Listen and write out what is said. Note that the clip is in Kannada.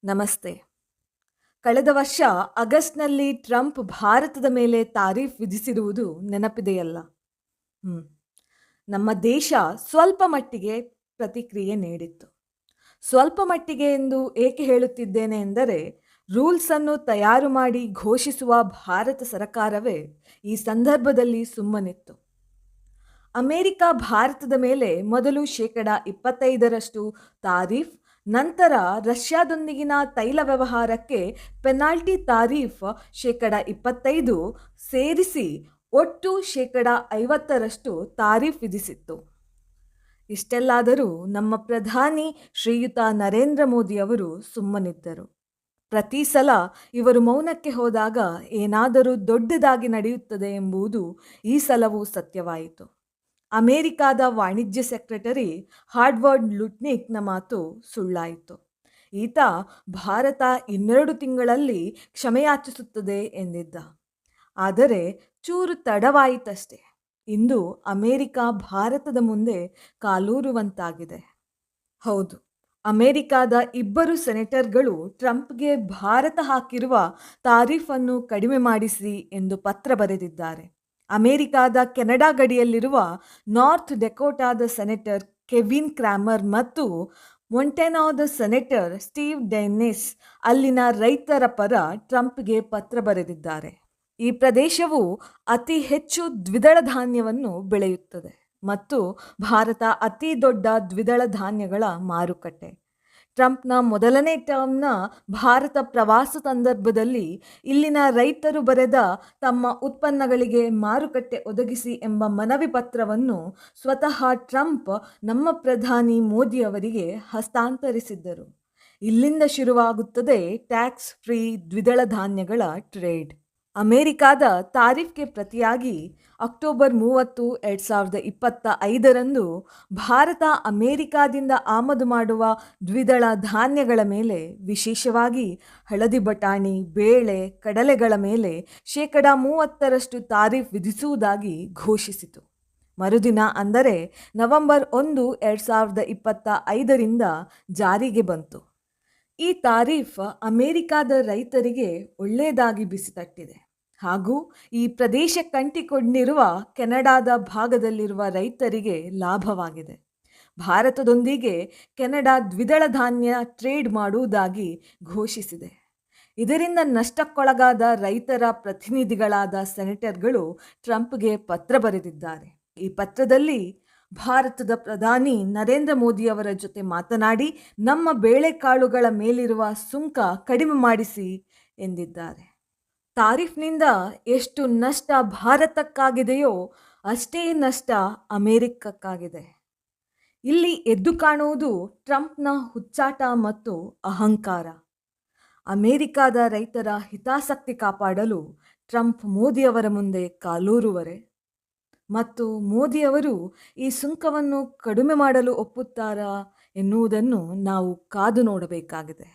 ನಮಸ್ತೆ. ಕಳೆದ ವರ್ಷ ಆಗಸ್ಟ್‌ನಲ್ಲಿ ಟ್ರಂಪ್ ಭಾರತದ ಮೇಲೆ ತಾರೀಫ್ ವಿಧಿಸಿರುವುದು ನೆನಪಿದೆಯಲ್ಲ? ಹ್ಮ್. ನಮ್ಮ ದೇಶ ಸ್ವಲ್ಪ ಮಟ್ಟಿಗೆ ಪ್ರತಿಕ್ರಿಯೆ ನೀಡಿತ್ತು. ಸ್ವಲ್ಪ ಮಟ್ಟಿಗೆ ಎಂದು ಏಕೆ ಹೇಳುತ್ತಿದ್ದೇನೆ ಎಂದರೆ, ರೂಲ್ಸ್ ಅನ್ನು ತಯಾರು ಮಾಡಿ ಘೋಷಿಸುವ ಭಾರತ ಸರ್ಕಾರವೇ ಈ ಸಂದರ್ಭದಲ್ಲಿ ಸುಮ್ಮನಿತ್ತು. ಅಮೆರಿಕ ಭಾರತದ ಮೇಲೆ ಮೊದಲು 25% ತಾರೀಫ್, ನಂತರ ರಷ್ಯಾದೊಂದಿಗಿನ ತೈಲ ವ್ಯವಹಾರಕ್ಕೆ ಪೆನಾಲ್ಟಿ ತಾರೀಫ್ 25% ಸೇರಿಸಿ ಒಟ್ಟು 50% ತಾರೀಫ್ ವಿಧಿಸಿತ್ತು. ಇಷ್ಟೆಲ್ಲಾದರೂ ನಮ್ಮ ಪ್ರಧಾನಿ ಶ್ರೀಯುತ ನರೇಂದ್ರ ಮೋದಿಯವರು ಸುಮ್ಮನಿದ್ದರು. ಪ್ರತಿ ಸಲ ಇವರು ಮೌನಕ್ಕೆ ಹೋದಾಗ ಏನಾದರೂ ದೊಡ್ಡದಾಗಿ ನಡೆಯುತ್ತದೆ ಎಂಬುದು ಈ ಸಲವೂ ಸತ್ಯವಾಯಿತು. ಅಮೆರಿಕಾದ ವಾಣಿಜ್ಯ ಸೆಕ್ರೆಟರಿ ಹಾರ್ವರ್ಡ್ ಲುಟ್ನಿಕ್‌ನ ಮಾತು ಸುಳ್ಳಾಯಿತು. ಈತ ಭಾರತ 2 ತಿಂಗಳಲ್ಲಿ ಕ್ಷಮೆಯಾಚಿಸುತ್ತದೆ ಎಂದಿದ್ದ. ಆದರೆ ಚೂರು ತಡವಾಯಿತಷ್ಟೇ. ಇಂದು ಅಮೆರಿಕ ಭಾರತದ ಮುಂದೆ ಕಾಲೂರುವಂತಾಗಿದೆ. ಹೌದು, ಅಮೆರಿಕಾದ 2 ಸೆನೆಟರ್ಗಳು ಟ್ರಂಪ್ಗೆ ಭಾರತ ಹಾಕಿರುವ ತಾರೀಫನ್ನು ಕಡಿಮೆ ಮಾಡಿಸಿ ಎಂದು ಪತ್ರ ಬರೆದಿದ್ದಾರೆ. ಅಮೆರಿಕಾದ ಕೆನಡಾ ಗಡಿಯಲ್ಲಿರುವ ನಾರ್ತ್ ಡೆಕೋಟಾದ ಸೆನೆಟರ್ ಕೆವಿನ್ ಕ್ರಾಮರ್ ಮತ್ತು ಮೊಂಟೆನಾದ ಸೆನೆಟರ್ ಸ್ಟೀವ್ ಡೆನ್ನಿಸ್ ಅಲ್ಲಿನ ರೈತರ ಪರ ಟ್ರಂಪ್ಗೆ ಪತ್ರ ಬರೆದಿದ್ದಾರೆ. ಈ ಪ್ರದೇಶವು ಅತಿ ಹೆಚ್ಚು ದ್ವಿದಳ ಧಾನ್ಯವನ್ನು ಬೆಳೆಯುತ್ತದೆ ಮತ್ತು ಭಾರತ ಅತಿ ದೊಡ್ಡ ದ್ವಿದಳ ಧಾನ್ಯಗಳ ಮಾರುಕಟ್ಟೆ. ಟ್ರಂಪ್ನ ಮೊದಲನೇ ಟರ್ಮ್ನ ಭಾರತ ಪ್ರವಾಸ ಸಂದರ್ಭದಲ್ಲಿ ಇಲ್ಲಿನ ರೈತರು ಬರೆದ ತಮ್ಮ ಉತ್ಪನ್ನಗಳಿಗೆ ಮಾರುಕಟ್ಟೆ ಒದಗಿಸಿ ಎಂಬ ಮನವಿ ಪತ್ರವನ್ನು ಸ್ವತಃ ಟ್ರಂಪ್ ನಮ್ಮ ಪ್ರಧಾನಿ ಮೋದಿಯವರಿಗೆ ಹಸ್ತಾಂತರಿಸಿದ್ದರು. ಇಲ್ಲಿಂದ ಶುರುವಾಗುತ್ತದೆ ಟ್ಯಾಕ್ಸ್ ಫ್ರೀ ದ್ವಿದಳ ಧಾನ್ಯಗಳ ಟ್ರೇಡ್. ಅಮೆರಿಕಾದ ತಾರೀಫ್ಗೆ ಪ್ರತಿಯಾಗಿ ಅಕ್ಟೋಬರ್ 30, 2025ರಂದು ಭಾರತ ಅಮೆರಿಕಾದಿಂದ ಆಮದು ಮಾಡುವ ದ್ವಿದಳ ಧಾನ್ಯಗಳ ಮೇಲೆ, ವಿಶೇಷವಾಗಿ ಹಳದಿ ಬಟಾಣಿ, ಬೇಳೆ, ಕಡಲೆಗಳ ಮೇಲೆ 30% ತಾರೀಫ್ ವಿಧಿಸುವುದಾಗಿ ಘೋಷಿಸಿತು. ಮರುದಿನ ಅಂದರೆ ನವೆಂಬರ್ 1, 2025ರಿಂದ ಜಾರಿಗೆ ಬಂತು. ಈ ತಾರೀಫ್ ಅಮೆರಿಕಾದ ರೈತರಿಗೆ ಒಳ್ಳೆಯದಾಗಿ ಬಿಸಿ ತಟ್ಟಿದೆ ಹಾಗೂ ಈ ಪ್ರದೇಶಕ್ಕಂಟಿಕೊಂಡಿರುವ ಕೆನಡಾದ ಭಾಗದಲ್ಲಿರುವ ರೈತರಿಗೆ ಲಾಭವಾಗಿದೆ. ಭಾರತದೊಂದಿಗೆ ಕೆನಡಾ ದ್ವಿದಳ ಧಾನ್ಯ ಟ್ರೇಡ್ ಮಾಡುವುದಾಗಿ ಘೋಷಿಸಿದೆ. ಇದರಿಂದ ನಷ್ಟಕ್ಕೊಳಗಾದ ರೈತರ ಪ್ರತಿನಿಧಿಗಳಾದ ಸೆನೆಟರ್ಗಳು ಟ್ರಂಪ್ಗೆ ಪತ್ರ ಬರೆದಿದ್ದಾರೆ. ಈ ಪತ್ರದಲ್ಲಿ ಭಾರತದ ಪ್ರಧಾನಿ ನರೇಂದ್ರ ಮೋದಿಯವರ ಜೊತೆ ಮಾತನಾಡಿ ನಮ್ಮ ಬೇಳೆಕಾಳುಗಳ ಮೇಲಿರುವ ಸುಂಕ ಕಡಿಮೆ ಮಾಡಿಸಿ ಎಂದಿದ್ದಾರೆ. ತಾರೀಫ್ನಿಂದ ಎಷ್ಟು ನಷ್ಟ ಭಾರತಕ್ಕಾಗಿದೆಯೋ ಅಷ್ಟೇ ನಷ್ಟ ಅಮೆರಿಕಕ್ಕಾಗಿದೆ. ಇಲ್ಲಿ ಎದ್ದು ಕಾಣುವುದು ಟ್ರಂಪ್ನ ಹುಚ್ಚಾಟ ಮತ್ತು ಅಹಂಕಾರ. ಅಮೆರಿಕಾದ ರೈತರ ಹಿತಾಸಕ್ತಿ ಕಾಪಾಡಲು ಟ್ರಂಪ್ ಮೋದಿಯವರ ಮುಂದೆ ಕಾಲೂರುವರೆ ಮತ್ತು ಮೋದಿಯವರು ಈ ಸುಂಕವನ್ನು ಕಡಿಮೆ ಮಾಡಲು ಒಪ್ಪುತ್ತಾರಾ ಎನ್ನುವುದನ್ನು ನಾವು ಕಾದು ನೋಡಬೇಕಾಗಿದೆ.